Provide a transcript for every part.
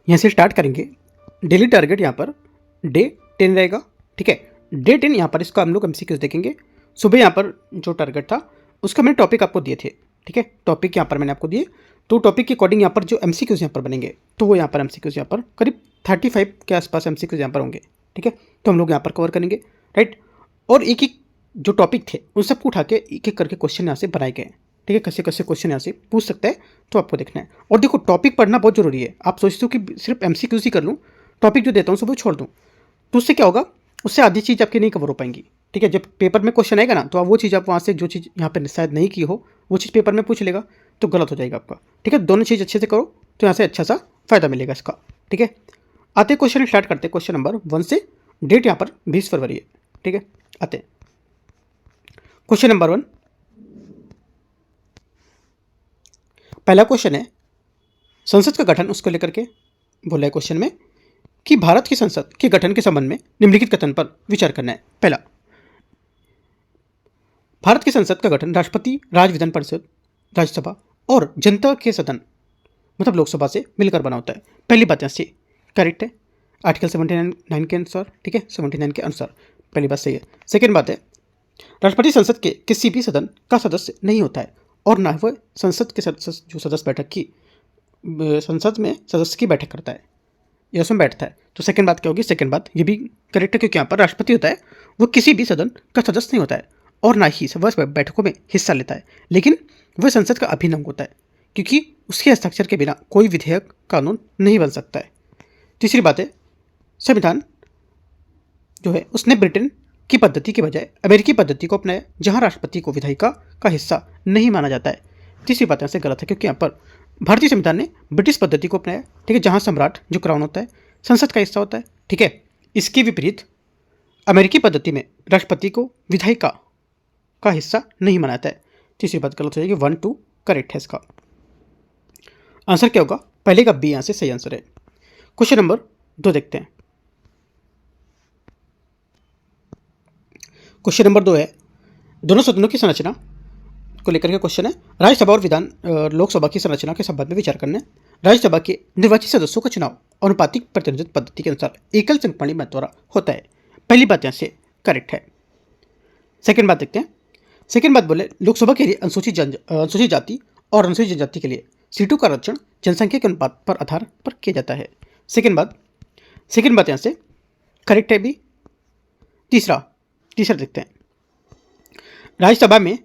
यहाँ से स्टार्ट करेंगे। डेली टारगेट यहाँ पर डे 10 रहेगा, ठीक है। डे 10 यहाँ पर इसका हम लोग एमसीक्यूज देखेंगे। सुबह यहाँ पर जो टारगेट था उसका मैंने टॉपिक आपको दिए थे, ठीक है। टॉपिक यहाँ पर मैंने आपको दिए, तो टॉपिक के अकॉर्डिंग यहाँ पर जो एमसीक्यूज यहाँ पर बनेंगे, तो वो यहाँ पर एमसीक्यूज यहाँ पर करीब 35 के आसपास एमसीक्यूज यहाँ पर होंगे, ठीक है। तो हम लोग यहाँ पर कवर करेंगे, राइट। और एक एक जो टॉपिक थे उन सबको उठा के एक एक करके क्वेश्चन यहाँ से बनाए गए, ठीक है। कैसे कैसे क्वेश्चन यहाँ से पूछ सकता है तो आपको देखना है। और देखो टॉपिक पढ़ना बहुत जरूरी है। आप सोचते हो कि सिर्फ एमसीक्यूज ही कर लूँ, टॉपिक जो देता हूँ सब वो छोड़ दूँ, तो उससे क्या होगा, उससे आधी चीज़ आपकी नहीं कवर हो पाएंगी, ठीक है। जब पेपर में क्वेश्चन आएगा ना, तो आप वो चीज़ आप वहाँ से जो चीज़ यहाँ पर शायद नहीं की हो वो चीज़ पेपर में पूछ लेगा तो गलत हो जाएगा आपका, ठीक है। दोनों चीज़ अच्छे से करो तो यहाँ से अच्छा सा फायदा मिलेगा इसका, ठीक है। आते क्वेश्चन स्टार्ट करते, क्वेश्चन नंबर 1 से। डेट यहाँ पर 20 फरवरी है, ठीक है। आते क्वेश्चन नंबर 1। पहला क्वेश्चन है संसद का गठन, उसको लेकर के बोला है क्वेश्चन में कि भारत की संसद के गठन के संबंध में निम्नलिखित कथन पर विचार करना है। पहला, भारत की संसद का गठन राष्ट्रपति, राज्य विधान परिषद, राज्यसभा और जनता के सदन मतलब लोकसभा से मिलकर बना होता है। पहली बात यहाँ से करेक्ट है, आर्टिकल 79 के अनुसार, ठीक है। 79 के अनुसार पहली बात सही है। सेकेंड बात है, राष्ट्रपति संसद के किसी भी सदन का सदस्य नहीं होता है और ना वह संसद के जो सदस्य बैठक की संसद में सदस्य की बैठक करता है या उसमें बैठता है। तो सेकंड बात क्या होगी, सेकंड बात ये भी करेक्ट है, क्योंकि यहाँ पर राष्ट्रपति होता है वो किसी भी सदन का सदस्य नहीं होता है और ना ही वह बैठकों में हिस्सा लेता है, लेकिन वह संसद का अभिन्न अंग होता है, क्योंकि उसके हस्ताक्षर के बिना कोई विधेयक कानून नहीं बन सकता है। तीसरी बात है, संविधान जो है उसने ब्रिटेन की पद्धति के बजाय अमेरिकी पद्धति को अपनाया, जहां राष्ट्रपति को विधायिका का हिस्सा नहीं माना जाता है। तीसरी बात यहाँ से गलत है, क्योंकि यहाँ पर भारतीय संविधान ने ब्रिटिश पद्धति को अपनाया, ठीक है, जहां सम्राट जो क्राउन होता है संसद का हिस्सा होता है, ठीक है। इसके विपरीत अमेरिकी पद्धति में राष्ट्रपति को विधायिका का हिस्सा नहीं माना है। तीसरी बात गलत हो जाएगी, 1 2 करेक्ट है इसका आंसर। क्या होगा, पहले का बी यहाँ से सही आंसर है। क्वेश्चन नंबर 2 देखते हैं। क्वेश्चन नंबर 2 है, दोनों सदनों की संरचना को लेकर के क्वेश्चन है। राज्यसभा और विधान लोकसभा की संरचना के संबंध में विचार करना है। राज्यसभा के निर्वाचित सदस्यों का चुनाव अनुपातिक प्रतिनिधित्व पद्धति के अनुसार एकल संख्यावाली मत द्वारा होता है। पहली बात यहाँ से करेक्ट है। सेकेंड बात देखते हैं। सेकेंड बात बोले, लोकसभा के लिए अनुसूचित जाति और अनुसूचित जनजाति के लिए सीटों का आरक्षण जनसंख्या के अनुपात पर आधार पर किया जाता है। सेकेंड बात यहाँ से करेक्ट है भी। तीसरा देखते हैं। राज्यसभा में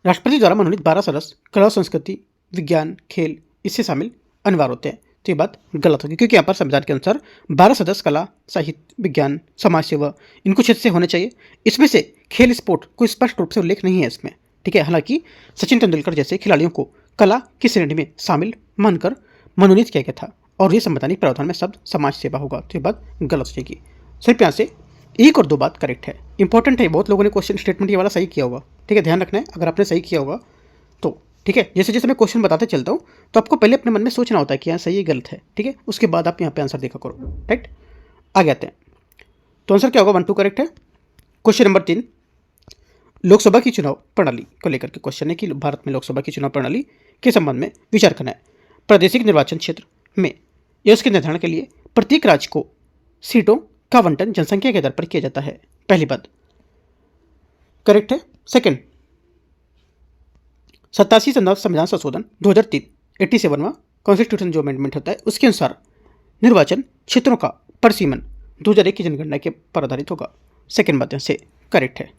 राष्ट्रपति द्वारा मनोनीत 12 सदस्य कला, संस्कृति, विज्ञान, खेल इससे शामिल अनिवार्य होते हैं। तो ये बात गलत होगी, क्योंकि यहाँ पर संविधान के अनुसार 12 सदस्य कला, साहित्य, विज्ञान, समाज सेवा इनको क्षेत्र से होने चाहिए। इसमें से खेल, स्पोर्ट कोई स्पष्ट रूप से उल्लेख नहीं है इसमें, ठीक है। हालांकि सचिन तेंदुलकर जैसे खिलाड़ियों को कला की श्रेणी में शामिल मानकर मनोनीत किया गया था और ये संवैधानिक प्रावधान में शब्द समाज सेवा होगा। तो ये बात गलत हो जाएगी। सिर्फ यहाँ से 1 और 2 बात करेक्ट है। इंपॉर्टेंट है, बहुत लोगों ने क्वेश्चन स्टेटमेंट ये वाला सही किया होगा, ठीक है। ध्यान रखना है, अगर आपने सही किया होगा तो ठीक है। जैसे जैसे मैं क्वेश्चन बताते चलता हूँ तो आपको पहले अपने मन में सोचना होता है कि यहाँ सही है गलत है, ठीक है। उसके बाद आप यहाँ पे आंसर देखा करो, राइट। आगे आते हैं, तो आंसर क्या होगा, 1 2 करेक्ट है। क्वेश्चन नंबर 3, लोकसभा की चुनाव प्रणाली को लेकर के क्वेश्चन है कि भारत में लोकसभा की चुनाव प्रणाली के संबंध में विचार करना है। प्रादेशिक निर्वाचन क्षेत्र में या उसके निर्धारण के लिए प्रत्येक राज्य को सीटों का आवंटन जनसंख्या के आधार पर किया जाता है। पहली बात करेक्ट है। सेकंड, 87 संविधान संशोधन 2003 87वां कॉन्स्टिट्यूशन जो अमेंडमेंट होता है उसके अनुसार निर्वाचन क्षेत्रों का परिसीमन 2001 की जनगणना के पर आधारित होगा। सेकंड बात से करेक्ट है।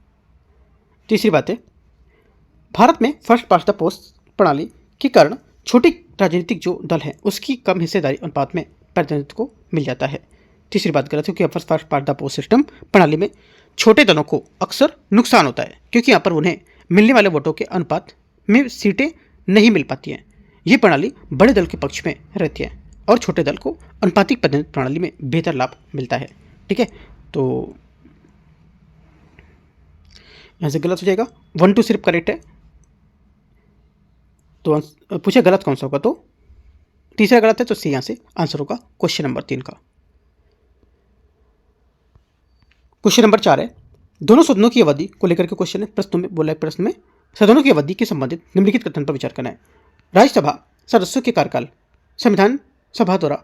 तीसरी बात है, भारत में फर्स्ट पास्ट द पोस्ट प्रणाली के कारण छोटे राजनीतिक जो दल है उसकी कम हिस्सेदारी अनुपात में प्रतिनिधित्व को मिल जाता है। तीसरी बात गलत है, क्योंकि first past the post system प्रणाली में छोटे दलों को अक्सर नुकसान होता है, क्योंकि यहाँ पर उन्हें मिलने वाले वोटों के अनुपात में सीटें नहीं मिल पाती हैं। ये प्रणाली बड़े दल के पक्ष में रहती है और छोटे दल को अनुपातिक प्रतिनिधित्व प्रणाली में बेहतर लाभ मिलता है, ठीक है। तो यहाँ से गलत हो जाएगा, 1 2 सिर्फ करेक्ट है। तो पूछे गलत कौन सा होगा, तो तीसरा गलत है, तो सी यहाँ से आंसर होगा क्वेश्चन नंबर 3 का। क्वेश्चन नंबर 4 है, दोनों सदनों की अवधि को लेकर के क्वेश्चन है। प्रश्न में बोला है, प्रश्न में सदनों की अवधि के संबंधित निम्नलिखित कथन पर विचार करना है। राज्यसभा सदस्यों के कार्यकाल संविधान सभा द्वारा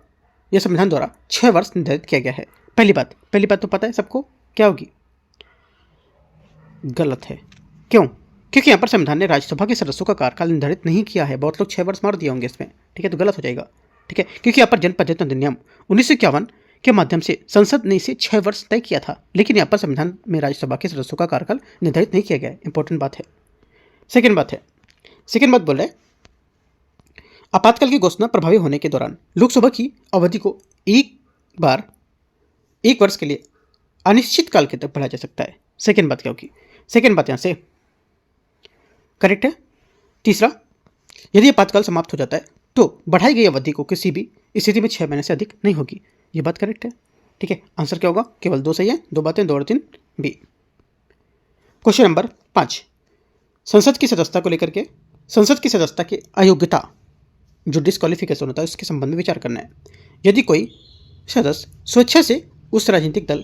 या संविधान द्वारा 6 वर्ष निर्धारित किया गया है। पहली बात तो पता है सबको, क्या होगी? गलत है। क्यों? क्योंकि यहाँ पर संविधान ने राज्यसभा के सदस्यों का कार्यकाल निर्धारित नहीं किया है। बहुत लोग 6 वर्ष मार दिए होंगे इसमें, ठीक है, तो गलत हो जाएगा। ठीक है, क्योंकि यहाँ पर जनप्रतिनिधित्व अधिनियम 1951 के माध्यम से संसद ने इसे 6 वर्ष तय किया था, लेकिन यहाँ पर संविधान में राज्यसभा के सदस्यों का कार्यकाल निर्धारित नहीं किया गया है। इंपॉर्टेंट बात है। सेकेंड बात बोल रहे हैं, आपातकाल की घोषणा प्रभावी होने के दौरान लोकसभा की अवधि को एक वर्ष के लिए अनिश्चित काल के तक बढ़ाया जा सकता है। सेकेंड बात क्या होगी? सेकेंड बात यहाँ से करेक्ट है। तीसरा, यदि आपातकाल समाप्त हो जाता है तो बढ़ाई गई अवधि को किसी भी स्थिति में 6 महीने से अधिक नहीं होगी। ये बात करेक्ट है। ठीक है, आंसर क्या होगा? केवल 2 सही है, 2 बातें, 2 और 3 बी। क्वेश्चन नंबर 5, संसद की सदस्यता को लेकर के संसद की सदस्यता की अयोग्यता जो डिस्क्वालिफिकेशन होता है उसके संबंध में विचार करना है। यदि कोई सदस्य स्वेच्छा से उस राजनीतिक दल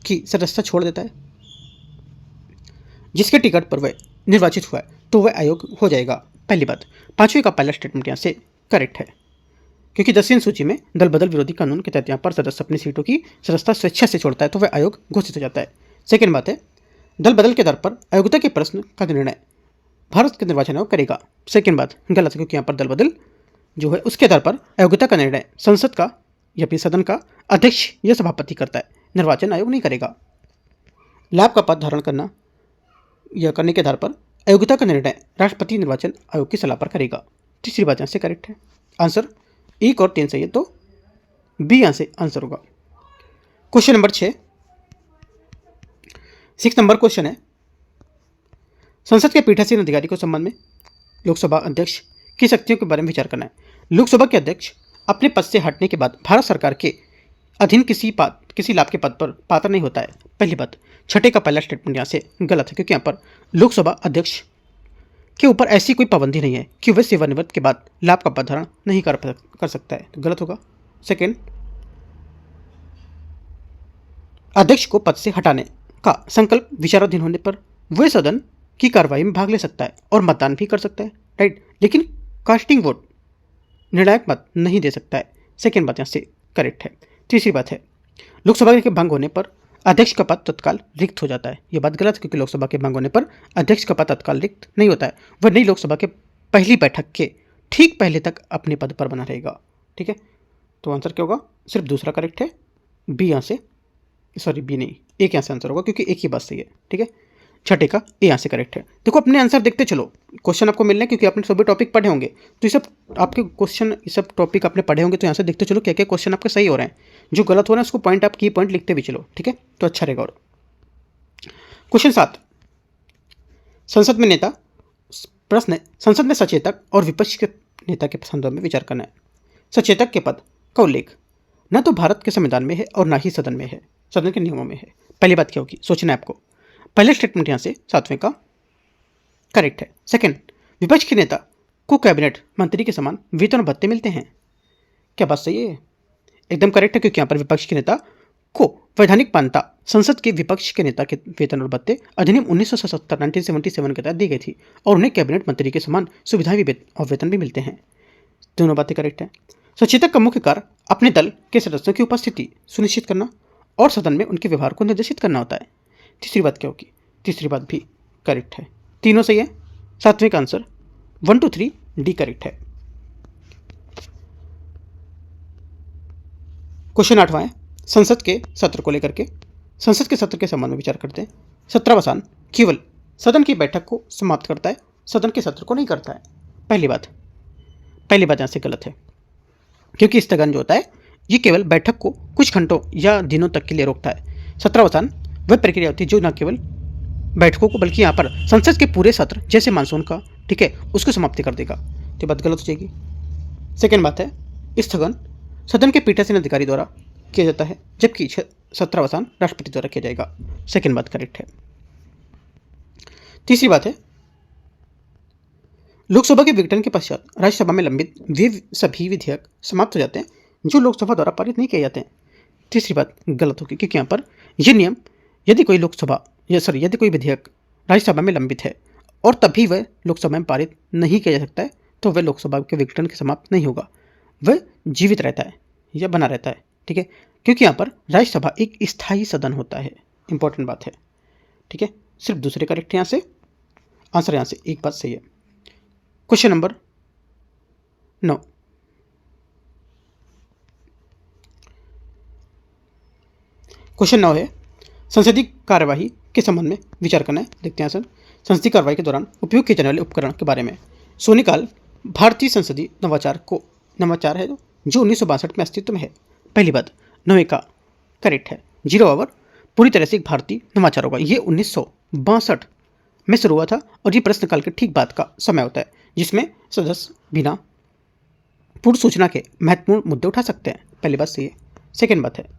की सदस्यता छोड़ देता है जिसके टिकट पर वह निर्वाचित हुआ है तो वह अयोग्य हो जाएगा। पहली बात। 5वीं का पहला स्टेटमेंट यहाँ से करेक्ट है, क्योंकि 10वीं सूची में दल बदल विरोधी कानून के तहत यहाँ पर सदस्य अपनी सीटों की सदस्यता स्वेच्छा से छोड़ता है तो वह अयोग्य घोषित हो जाता है। सेकेंड बात है, दल बदल के आधार पर अयोग्यता के प्रश्न का निर्णय भारत के निर्वाचन आयोग करेगा। सेकेंड बात गलत है, क्योंकि यहाँ पर दल बदल जो है उसके आधार पर अयोग्यता का निर्णय संसद का या फिर सदन का अध्यक्ष या सभापति करता है, निर्वाचन आयोग नहीं करेगा। लाभ का पद धारण करना या करने के आधार पर अयोग्यता का निर्णय राष्ट्रपति निर्वाचन आयोग की सलाह पर करेगा। तीसरी बात यहाँ से करेक्ट है। आंसर 1 और 3 सही है, तो बी यहाँ से आंसर होगा। क्वेश्चन नंबर 6 नंबर क्वेश्चन है, संसद के पीठासीन अधिकारी को संबंध में लोकसभा अध्यक्ष की शक्तियों के बारे में विचार करना है। लोकसभा के अध्यक्ष अपने पद से हटने के बाद भारत सरकार के अधीन किसी लाभ के पद पर पात्र नहीं होता है। पहली बात। 6 का पहला स्टेटमेंट यहाँ से गलत है, क्योंकि यहाँ पर लोकसभा अध्यक्ष के ऊपर ऐसी कोई पाबंदी नहीं है कि वह सेवानिवृत्त के बाद लाभ का पद धारण नहीं कर सकता है, तो गलत होगा। सेकेंड, अध्यक्ष को पद से हटाने का संकल्प विचाराधीन होने पर वह सदन की कार्रवाई में भाग ले सकता है और मतदान भी कर सकता है, राइट, लेकिन कास्टिंग वोट निर्णायक मत नहीं दे सकता है। सेकेंड बात यहाँ से करेक्ट है। तीसरी बात है, लोकसभा के भंग होने पर अध्यक्ष का पद तत्काल रिक्त हो जाता है। यह बात गलत है, क्योंकि लोकसभा के भंग होने पर अध्यक्ष का पद तत्काल रिक्त नहीं होता है, वह नई लोकसभा के पहली बैठक के ठीक पहले तक अपने पद पर बना रहेगा। ठीक है, तो आंसर क्या होगा? सिर्फ दूसरा करेक्ट है, बी यहाँ से, सॉरी बी नहीं, एक यहाँ से आंसर होगा, क्योंकि एक ही बात सही है। ठीक है, 6 का ए यहाँ से करेक्ट है। देखो अपने आंसर देखते चलो, क्वेश्चन आपको मिलने क्योंकि आपने सभी टॉपिक पढ़े होंगे, तो ये सब आपके क्वेश्चन, ये सब टॉपिक आपने पढ़े होंगे, तो यहाँ से देखते चलो क्या क्या क्वेश्चन आपके सही हो रहे हैं, जो गलत हो रहा है उसको पॉइंट आप की पॉइंट लिखते भी चलो। ठीक है, तो अच्छा रहेगा। और क्वेश्चन 7, संसद में नेता, प्रश्न है, संसद में सचेतक और विपक्ष के नेता के संदर्भ में विचार करना है। सचेतक के पद का उल्लेख न तो भारत के संविधान में है और ना ही सदन में है, सदन के नियमों में है। पहली बात क्या होगी, सोचना है आपको। पहले स्टेटमेंट यहाँ से 7वें का करेक्ट है। सेकंड, विपक्ष के नेता को कैबिनेट मंत्री के समान वेतन और भत्ते मिलते हैं। क्या बात सही है? एकदम करेक्ट है, क्योंकि यहाँ पर विपक्ष के नेता को वैधानिक मान्यता संसद के विपक्ष के नेता के वेतन और भत्ते अधिनियम 1977 के तहत दी गई थी और उन्हें कैबिनेट मंत्री के समान सुविधाएं और वेतन भी मिलते हैं। दोनों बातें करेक्ट है। सचेतक का मुख्य कार्य अपने दल के सदस्यों की उपस्थिति सुनिश्चित करना और सदन में उनके व्यवहार को निर्देशित करना होता है। तीसरी बात क्या होगी? तीसरी बात भी करेक्ट है, तीनों सही है। 7वें का आंसर 1 2 3 डी करेक्ट है। क्वेश्चन 8वां है, संसद के सत्र को लेकर के, संसद के सत्र के संबंध में विचार करते हैं। सत्रावसान केवल सदन की बैठक को समाप्त करता है, सदन के सत्र को नहीं करता है। पहली बात यहाँ से गलत है, क्योंकि स्थगन जो होता है ये केवल बैठक को कुछ घंटों या दिनों तक के लिए रोकता है। सत्रावसान वह प्रक्रिया होती है जो न केवल बैठकों को बल्कि यहाँ पर संसद के पूरे सत्र जैसे मानसून का, ठीक है, उसको समाप्ति कर देगा, तो बात गलत हो जाएगी। सेकेंड बात है, स्थगन सदन के पीठासीन अधिकारी द्वारा किया जाता है, जबकि सत्रावसान राष्ट्रपति द्वारा किया जाएगा। सेकेंड बात करेक्ट है। तीसरी बात है, लोकसभा के विघटन के पश्चात राज्यसभा में लंबित वे सभी विधेयक समाप्त हो जाते हैं जो लोकसभा द्वारा पारित नहीं किए जाते हैं। तीसरी बात गलत होगी, क्योंकि यहाँ पर यह नियम, यदि कोई विधेयक राज्यसभा में लंबित है और तभी वह लोकसभा में पारित नहीं किया जा सकता है तो वह लोकसभा के विघटन के समाप्त नहीं होगा, वह जीवित रहता है या बना रहता है, ठीक है, क्योंकि यहाँ पर राज्यसभा एक स्थायी सदन होता है। इंपॉर्टेंट बात है, ठीक है। सिर्फ दूसरे करेक्ट है यहाँ से, आंसर यहाँ से एक बात सही है। क्वेश्चन नंबर 9, क्वेश्चन 9 है संसदीय कार्यवाही के संबंध में विचार करना है। देखते हैं सर, संसदीय कार्यवाही के दौरान उपयोग किए जाने वाले उपकरण के बारे में। शून्यकाल भारतीय संसदीय नवाचार है जो 1962 में अस्तित्व में है। पहली बात 9 का करेक्ट है। 0 आवर पूरी तरह से एक भारतीय नवाचार होगा। ये 1962 में शुरू हुआ था और ये प्रश्नकाल के ठीक बाद का समय होता है जिसमें सदस्य बिना पूर्व सूचना के महत्वपूर्ण मुद्दे उठा सकते हैं। पहली बात सही है। सेकेंड बात है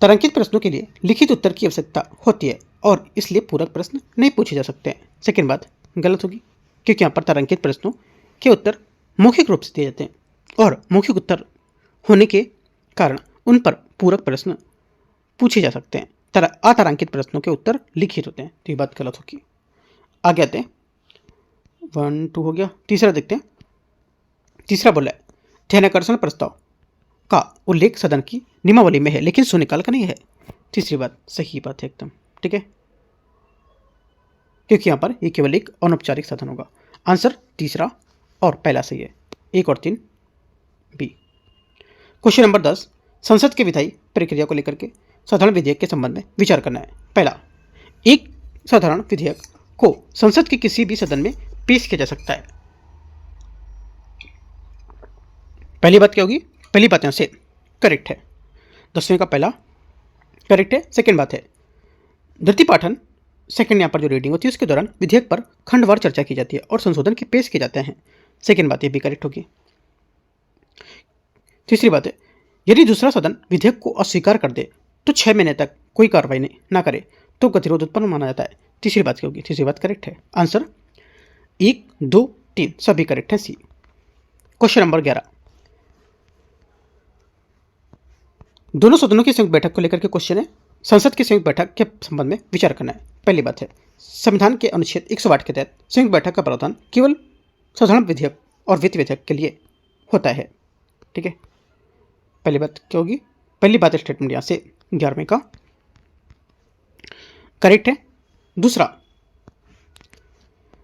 तारांकित प्रश्नों के लिए लिखित उत्तर की आवश्यकता होती है और इसलिए पूरक प्रश्न नहीं पूछे जा सकते हैं। सेकेंड बात गलत होगी क्योंकि यहाँ पर तारांकित प्रश्नों के उत्तर मौखिक रूप से दिए जाते हैं और मौखिक उत्तर होने के कारण उन पर पूरक प्रश्न पूछे जा सकते हैं। अतारांकित प्रश्नों के उत्तर लिखित होते हैं, तो ये बात गलत होगी। आगे आते हैं, 1 2 हो गया। तीसरा देखते हैं। तीसरा बोला है ध्यानाकर्षण प्रस्ताव का उल्लेख सदन की नियमावली में है लेकिन शून्यकाल का नहीं है। तीसरी बात सही बात है एकदम, ठीक है, क्योंकि यहाँ पर ये केवल एक अनौपचारिक साधन होगा। आंसर तीसरा और पहला सही है, 1 और 3 बी। क्वेश्चन नंबर 10 संसद के विधायी प्रक्रिया को लेकर के साधारण विधेयक के संबंध में विचार करना है। पहला, एक साधारण विधेयक को संसद के किसी भी सदन में पेश किया जा सकता है। पहली बात क्या होगी? पहली बात यहाँ से करेक्ट है। 10वें का पहला करेक्ट है। सेकेंड बात है धृति पाठन, सेकेंड यहाँ पर जो रीडिंग होती है उसके दौरान विधेयक पर खंडवार चर्चा की जाती है और संशोधन के पेश किए जाते हैं। सेकेंड बात ये भी करेक्ट होगी। तीसरी बात है यदि दूसरा सदन विधेयक को अस्वीकार कर दे तो 6 महीने तक कोई कार्रवाई ना करे तो गतिरोध उत्पन्न माना जाता है। तीसरी बात क्या होगी? तीसरी बात करेक्ट है। आंसर 1 2 3 सभी करेक्ट है, सी। क्वेश्चन नंबर 11 दोनों सदनों की संयुक्त बैठक को लेकर के क्वेश्चन है। संसद की संयुक्त बैठक के संबंध में विचार करना है। पहली बात है संविधान के अनुच्छेद 108 के तहत संयुक्त बैठक का प्रावधान केवल साधारण विधेयक और वित्त विधेयक के लिए होता है, ठीक है। पहली बात क्या होगी? पहली बात स्टेटमेंट यहाँ से 11वें का करेक्ट है। दूसरा,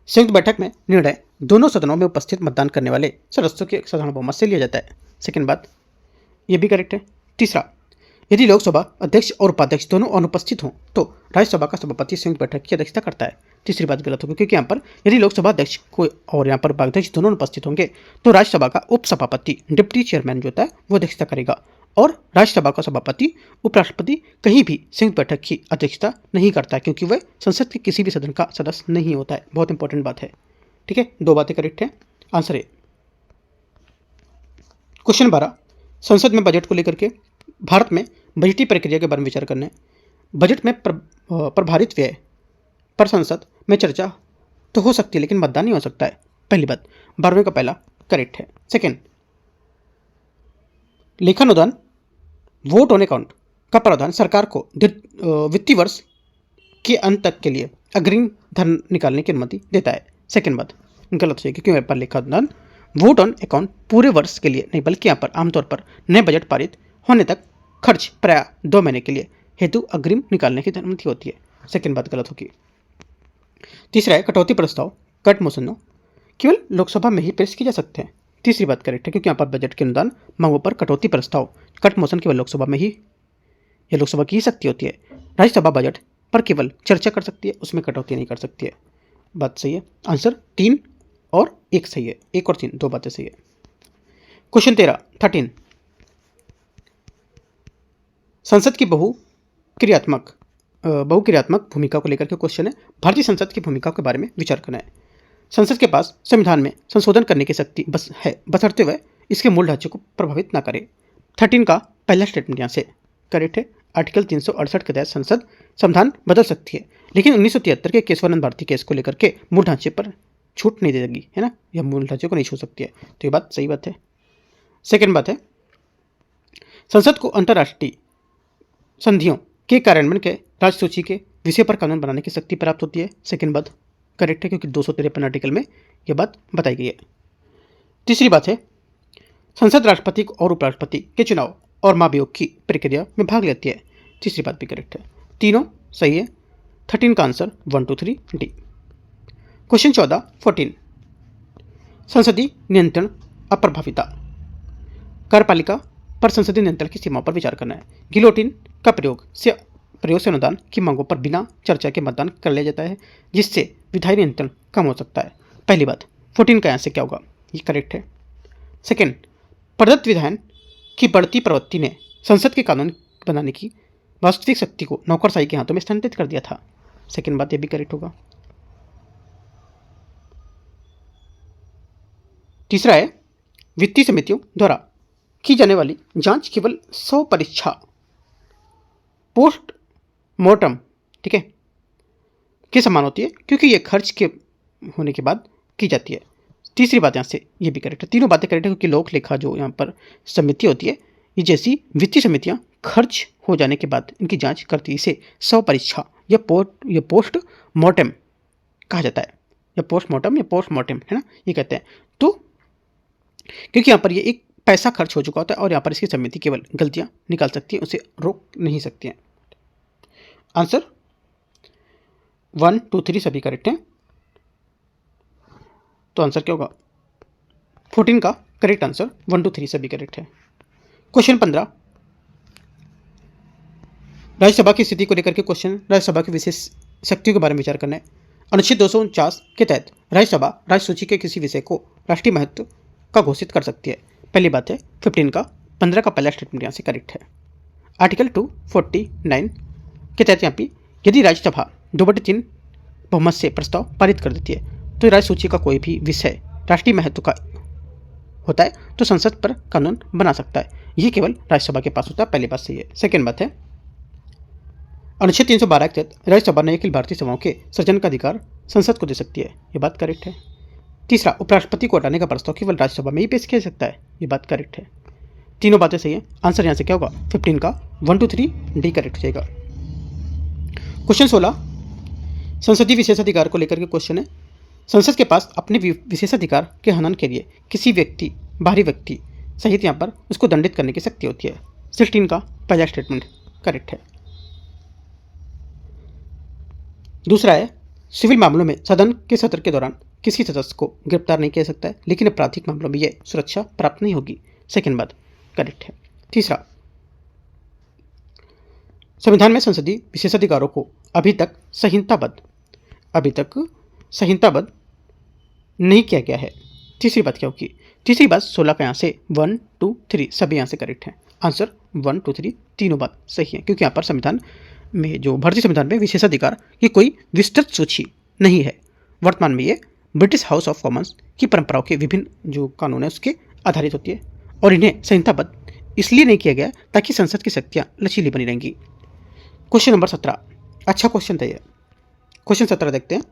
संयुक्त बैठक में निर्णय दोनों सदनों में उपस्थित मतदान करने वाले सदस्यों के साधारण बहुमत से लिया जाता है। सेकेंड बात यह भी करेक्ट है। तीसरा, यदि लोकसभा अध्यक्ष और उपाध्यक्ष दोनों अनुपस्थित हों तो राज्यसभा का सभापति संयुक्त बैठक की अध्यक्षता करता है। तीसरी बात गलत होगी क्योंकि यहाँ पर यदि लोकसभा अध्यक्ष को और यहाँ पर उपाध्यक्ष दोनों अनुपस्थित होंगे तो राज्यसभा का उपसभापति डिप्टी चेयरमैन जो होता है वो अध्यक्षता करेगा और राज्यसभा का सभापति उपराष्ट्रपति कहीं भी संयुक्त बैठक की अध्यक्षता नहीं करता है क्योंकि वह संसद के किसी भी सदन का सदस्य नहीं होता है। बहुत इंपॉर्टेंट बात है, ठीक है। 2 बातें करेक्ट है, आंसर है। क्वेश्चन 12 संसद में बजट को लेकर के भारत में बजटीय प्रक्रिया के बारे में विचार करना है। बजट में प्रभारित व्यय पर संसद में चर्चा तो हो सकती है लेकिन मतदान नहीं हो सकता है। पहली बात 12वें का पहला करेक्ट है। सेकेंड, लेखानुदान वोट ऑन अकाउंट का प्रावधान सरकार को वित्तीय वर्ष के अंत तक के लिए अग्रिम धन निकालने की अनुमति देता है। सेकेंड बात गलत हो जाएगी क्योंकि यहाँ पर लेखानुदान वोट ऑन अकाउंट पूरे वर्ष के लिए नहीं बल्कि यहाँ पर आमतौर पर नए बजट पारित होने तक खर्च प्राय 2 महीने के लिए हेतु अग्रिम निकालने की अनुमति होती है। सेकेंड बात गलत होगी। तीसरा है कटौती प्रस्ताव कट मोशनों केवल लोकसभा में ही पेश किए जा सकते हैं। तीसरी बात करेक्ट है क्योंकि यहाँ पर बजट के अनुदान मांगों पर कटौती प्रस्ताव कट मोशन केवल लोकसभा में ही या लोकसभा की ही शक्ति होती है। राज्यसभा बजट पर केवल चर्चा कर सकती है, उसमें कटौती नहीं कर सकती है। बात सही है। आंसर 3 और 1 सही है। 1 और 3 2 बातें सही है। क्वेश्चन 13 संसद की बहुक्रियात्मक भूमिका को लेकर के क्वेश्चन है। भारतीय संसद की भूमिका के बारे में विचार करना है। संसद के पास संविधान में संशोधन करने की शक्ति बस है बशर्ते वह इसके मूल ढांचे को प्रभावित ना करे। 13 का पहला स्टेटमेंट यहाँ से करेक्ट है। आर्टिकल 368 के तहत संसद संविधान बदल सकती है लेकिन 1973 के केशवानंद भारती केस को लेकर के मूल ढांचे पर छूट नहीं देगी, है ना, यह मूल ढांचे को नहीं छू सकती है। तो ये बात सही बात है। सेकेंड बात है संसद को अंतर्राष्ट्रीय संधियों के कार्यान्वयन के राज्य सूची के विषय पर कानून बनाने की शक्ति प्राप्त होती है। सेकेंड बात करेक्ट है क्योंकि 253 आर्टिकल में यह बात बताई गई है। तीसरी बात है संसद राष्ट्रपति और उपराष्ट्रपति के चुनाव और महाभियोग की प्रक्रिया में भाग लेती है। तीसरी बात भी करेक्ट है, तीनों सही है। 13 का आंसर 1 2 3 डी। क्वेश्चन 14 संसदीय नियंत्रण अप्रभाविता। कार्यपालिका पर संसदीय नियंत्रण की सीमाओं पर विचार करना है। गिलोटिन का प्रयोग से अनुदान की मांगों पर बिना चर्चा के मतदान कर लिया जाता है, जिससे विधायी नियंत्रण कम हो सकता है। पहली बात 14 का आंसर क्या होगा, ये करेक्ट है। सेकेंड, प्रदत्त विधान की बढ़ती प्रवृत्ति ने संसद के कानून बनाने की वास्तविक शक्ति को नौकरशाही के हाथों में स्थानांतरित कर दिया था। सेकेंड बात ये भी करेक्ट होगा। तीसरा है, वित्तीय समितियों द्वारा की जाने वाली जांच केवल 100 परीक्षा पोस्ट मॉर्टम, ठीक है, के समान होती है, क्योंकि ये खर्च के होने के बाद की जाती है। तीसरी बात यहाँ से ये भी करेक्ट है। तीनों बातें करेक्ट है, क्योंकि लोक लेखा जो यहाँ पर समिति होती है, ये जैसी वित्तीय समितियाँ खर्च हो जाने के बाद इनकी जांच करती है, इसे 100 परीक्षा या पोस्ट मॉर्टम कहा जाता है, या पोस्ट मॉर्टम है ना, ये कहते हैं। तो क्योंकि यहाँ पर ये एक पैसा खर्च हो चुका होता है और यहाँ पर इसकी समिति केवल गलतियाँ निकाल सकती है, उसे रोक नहीं सकती हैं। आंसर 1 2 3 सभी करेक्ट हैं। तो आंसर क्या होगा, 14 का करेक्ट आंसर 1 2 3 सभी करेक्ट है। क्वेश्चन 15, राज्यसभा की स्थिति को लेकर के क्वेश्चन, राज्यसभा की विशेष शक्तियों के बारे में विचार करना है। अनुच्छेद 249 के तहत राज्यसभा राज्य सूची के किसी विषय को राष्ट्रीय महत्व का घोषित कर सकती है। पहली बात है 15 का पहला स्टेटमेंट यहाँ से करेक्ट है। आर्टिकल 249 के तहत यहाँ पे यदि राज्यसभा 2/3 बहुमत से प्रस्ताव पारित कर देती है तो राज्य सूची का कोई भी विषय राष्ट्रीय महत्व का होता है तो संसद पर कानून बना सकता है। ये केवल राज्यसभा के पास होता है। पहली बात सही है। सेकेंड बात है, अनुच्छेद 312 के तहत राज्यसभा ने अखिल भारतीय सभाओं के सृजन का अधिकार संसद को दे सकती है। ये बात करेक्ट है। तीसरा, उपराष्ट्रपति को हटाने का प्रस्ताव केवल राज्यसभा में ही पेश किया जा सकता है। ये बात करेक्ट है। तीनों बातें सही है। आंसर यहाँ से क्या होगा, 15 का 1 2 3 डी करेक्ट हो जाएगा। क्वेश्चन 16, संसदीय विशेषाधिकार को लेकर के क्वेश्चन है। संसद के पास अपने विशेषाधिकार के हनन के लिए किसी बाहरी व्यक्ति सहित यहाँ पर उसको दंडित करने की शक्ति होती है। 16 का पहला स्टेटमेंट करेक्ट है। दूसरा है, सिविल मामलों में सदन के सत्र के दौरान किसी सदस्य को गिरफ्तार नहीं किया सकता है, लेकिन आपराधिक मामलों में यह सुरक्षा प्राप्त नहीं होगी। सेकेंड बात करेक्ट है। तीसरा, संविधान में संसदीय विशेषाधिकारों को अभी तक संहिताबद्ध नहीं किया गया है। तीसरी बात क्या होगी, तीसरी बात 16 का यहाँ से 1 2 3 सभी यहाँ से करेक्ट है। आंसर 1 2 3 तीनों बात सही है, क्योंकि यहाँ पर संविधान में जो भारतीय संविधान में विशेषाधिकार की कोई विस्तृत सूची नहीं है। वर्तमान में ये ब्रिटिश हाउस ऑफ कॉमन्स की परंपराओं के विभिन्न जो कानून है उसके आधारित होती है और इन्हें संहिताबद्ध इसलिए नहीं किया गया ताकि संसद की शक्तियाँ लचीली बनी रहेंगी। क्वेश्चन नंबर 17, अच्छा क्वेश्चन था ये। क्वेश्चन 17 देखते हैं।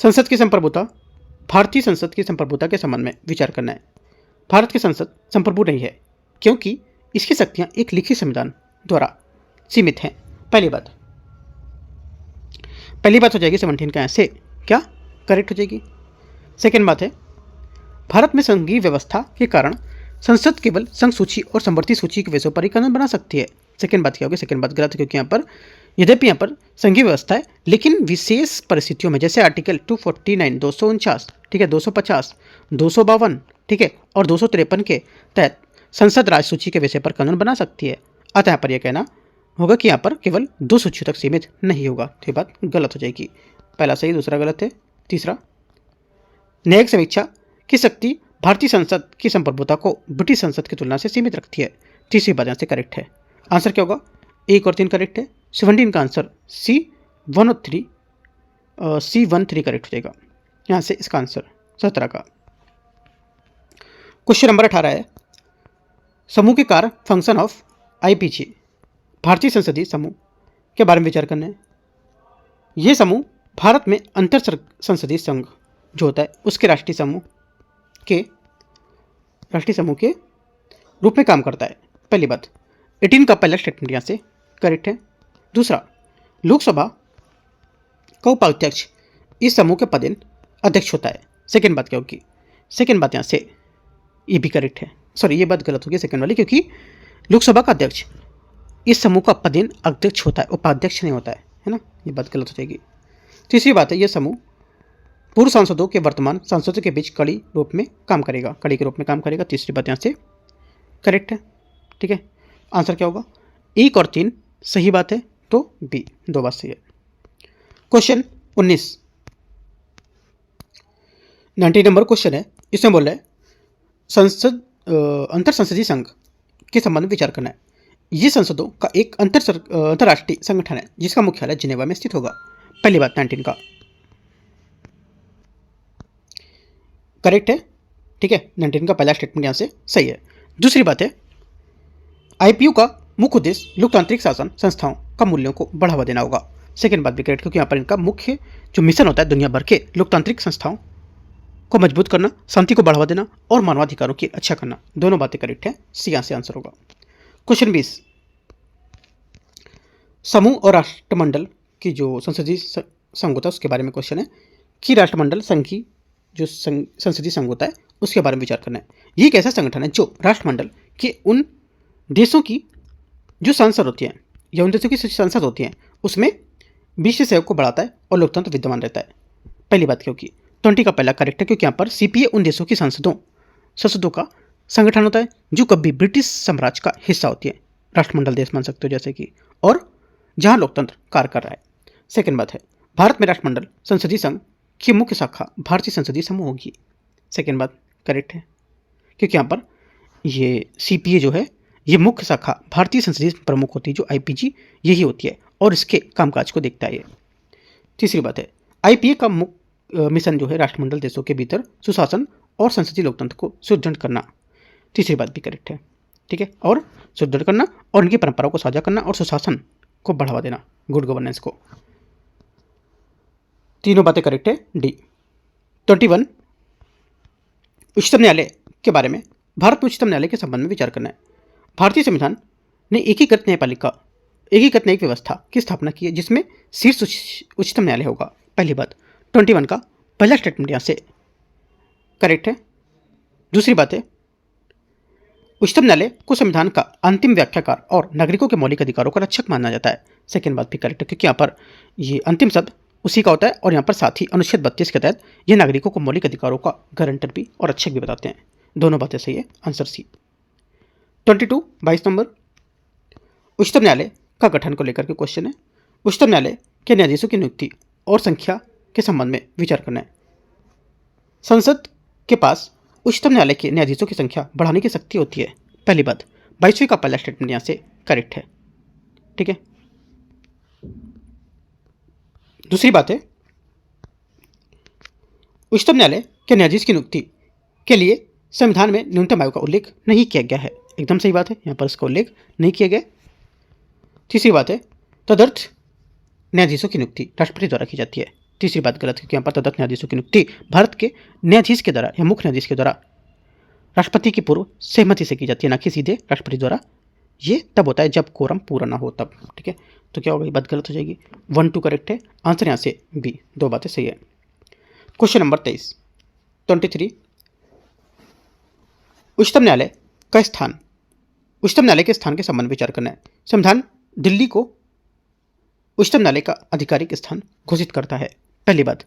संसद की संप्रभुता, भारतीय संसद की संप्रभुता के संबंध में विचार करना है। भारत की संसद संप्रभु नहीं है क्योंकि इसकी शक्तियाँ एक लिखित संविधान द्वारा सीमित हैं। पहली बात हो जाएगी 17 का ऐसे क्या करेक्ट हो जाएगी। सेकेंड बात है, भारत में संघीय व्यवस्था के कारण संसद केवल संघ सूची और समवर्ती सूची के विषयों पर ही कानून बना सकती है। सेकेंड बात क्या होगी, सेकेंड बात गलत है, क्योंकि यहाँ पर यद्यपि यहाँ पर संघीय व्यवस्था है लेकिन विशेष परिस्थितियों में जैसे आर्टिकल 249 249 ठीक है, 250 252 ठीक है और 253 के तहत संसद राज्य सूची के विषय पर कानून बना सकती है। अतः यहाँ पर यह कहना होगा कि यहाँ पर केवल 2 सूचियों तक सीमित नहीं होगा, तो ये बात गलत हो जाएगी। पहला सही, दूसरा गलत है। तीसरा, न्यायिक समीक्षा की शक्ति भारतीय संसद की संप्रभुता को ब्रिटिश संसद की तुलना से सीमित रखती है। तीसरी बात यहाँ से करेक्ट है। आंसर क्या होगा, 1 और 3 करेक्ट है। 17 का आंसर C1 और 3 C13 करेक्ट हो जाएगा। यहाँ से इसका आंसर 17 का। क्वेश्चन नंबर 18 है, समूह के कार्य फंक्शन ऑफ IPG, भारतीय संसदीय समूह के बारे में विचार करना है। ये समूह भारत में अंतर संसदीय संघ जो होता है उसके राष्ट्रीय समूह के रूप में काम करता है। पहली बात 18 का पहला स्टेटमेंट यहाँ से करेक्ट है। दूसरा, लोकसभा का उपाध्यक्ष इस समूह के अध्यक्ष होता है। सेकेंड बात क्या होगी, सेकेंड बात यहाँ से ये भी करेक्ट है। सॉरी ये बात गलत होगी सेकंड वाली, क्योंकि लोकसभा का अध्यक्ष इस समूह का पदेन अध्यक्ष होता है, उपाध्यक्ष नहीं होता है ना, ये बात गलत हो जाएगी। तीसरी बात है, ये समूह पूर्व सांसदों के वर्तमान सांसदों के बीच कड़ी रूप में काम करेगा, कड़ी के रूप में काम करेगा। तीसरी बात यहाँ से करेक्ट है। ठीक है, आंसर क्या होगा? 1 और 3 सही बात है, तो बी 2 बात सही है। क्वेश्चन 19 90 नंबर क्वेश्चन है। इसमें बोल रहा है अंतर संसदीय संघ के संबंध में विचार करना है। ये संसदों का एक अंतर्राष्ट्रीय संगठन है जिसका मुख्यालय जिनेवा में स्थित होगा। पहली बात 19 का करेक्ट है। ठीक है, 19 का पहला स्टेटमेंट यहाँ से सही है। दूसरी बात है, आईपीयू का मुख्य उद्देश्य लोकतांत्रिक शासन संस्थाओं का मूल्यों को बढ़ावा देना होगा। सेकेंड बात भी करेक्ट, क्योंकि यहाँ पर इनका मुख्य जो मिशन होता है दुनिया भर के लोकतांत्रिक संस्थाओं को मजबूत करना, शांति को बढ़ावा देना और मानवाधिकारों की रक्षा करना। दोनों बातें करेक्ट है, सी यहाँ से आंसर होगा। क्वेश्चन 20 समूह और राष्ट्रमंडल की जो संसदीय संघ होता है उसके बारे में क्वेश्चन है कि राष्ट्रमंडल संघ की जो संसदीय संघ होता है उसके बारे में विचार करना है। ये एक ऐसा संगठन है जो राष्ट्रमंडल के उन देशों की जो संसद होती है या उन देशों की संसद होती है उसमें विश्व सहयोग को बढ़ाता है और लोकतंत्र विद्यमान रहता है। पहली बात, क्योंकि 20 का पहला करेक्ट है, क्योंकि यहाँ पर सीपीए उन देशों की संसदों का संगठन होता है जो कभी ब्रिटिश साम्राज्य का हिस्सा होती है, राष्ट्रमंडल देश मान सकते हो जैसे कि, और जहाँ लोकतंत्र कार्य कर रहा है। सेकेंड बात है, भारत में राष्ट्रमंडल संसदीय संघ की मुख्य शाखा भारतीय संसदीय समूह होगी। सेकेंड बात करेक्ट है, क्योंकि यहाँ पर ये सीपीए जो है ये मुख्य शाखा भारतीय संसदीय प्रमुख होती है जो आईपीजी यही होती है और इसके कामकाज को देखता है ये। तीसरी बात है, आईपीए का मुख्य मिशन जो है राष्ट्रमंडल देशों के भीतर सुशासन और संसदीय लोकतंत्र को सुदृढ़ करना। तीसरी बात भी करेक्ट है। ठीक है, और सुदृढ़ करना और उनकी परंपराओं को साझा करना और सुशासन को बढ़ावा देना, गुड गवर्नेंस को। तीनों बातें करेक्ट है, डी। 21 उच्चतम न्यायालय के बारे में, भारत में उच्चतम न्यायालय के संबंध में विचार करना है। भारतीय संविधान ने एकीकृत न्यायिक व्यवस्था की स्थापना की है जिसमें शीर्ष उच्चतम न्यायालय होगा। पहली बात 21 का पहला स्टेटमेंट यहाँ से करेक्ट है। दूसरी बात है, उच्चतम न्यायालय को संविधान का अंतिम व्याख्याकार और नागरिकों के मौलिक अधिकारों का रक्षक माना जाता है। सेकेंड बात भी करेक्ट है, क्योंकि यहाँ पर ये अंतिम शब्द उसी का होता है और यहाँ पर साथ ही अनुच्छेद 32 के तहत ये नागरिकों को मौलिक अधिकारों का गारंटर भी और रक्षक भी बताते हैं। दोनों बातें सही है, आंसर सी। 22 नंबर उच्चतम न्यायालय का गठन को लेकर के क्वेश्चन है। उच्चतम न्यायालय के न्यायाधीशों की नियुक्ति और संख्या के संबंध में विचार करना है। संसद के पास उच्चतम न्यायालय के न्यायाधीशों की संख्या बढ़ाने की शक्ति होती है। पहली बात 22वें का पहला स्टेटमेंट यहाँ से करेक्ट है। ठीक है, दूसरी बात है, उच्चतम न्यायालय के न्यायाधीश की नियुक्ति के लिए संविधान में न्यूनतम आयु का उल्लेख नहीं किया गया है। एकदम सही बात है, यहाँ पर इसका उल्लेख नहीं किया गया। तीसरी बात है, तदर्थ न्यायाधीशों की नियुक्ति राष्ट्रपति द्वारा की जाती है। तीसरी बात गलत है, क्योंकि यहाँ पर तदर्थ न्यायाधीशों की नियुक्ति भारत के न्यायाधीश के द्वारा या मुख्य न्यायाधीश के द्वारा राष्ट्रपति की पूर्व सहमति से की जाती है, ना कि सीधे राष्ट्रपति द्वारा। ये तब होता है जब कोरम पूरा ना हो तब। ठीक है, तो क्या होगा, ये बात गलत हो जाएगी। 1-2 करेक्ट है, आंसर यहाँ से बी, दो बातें सही है। क्वेश्चन नंबर 23 उच्चतम न्यायालय का स्थान, उच्चतम न्यायालय के स्थान के संबंध में विचार करना है। संविधान दिल्ली को उच्चतम न्यायालय का आधिकारिक स्थान घोषित करता है। पहली बात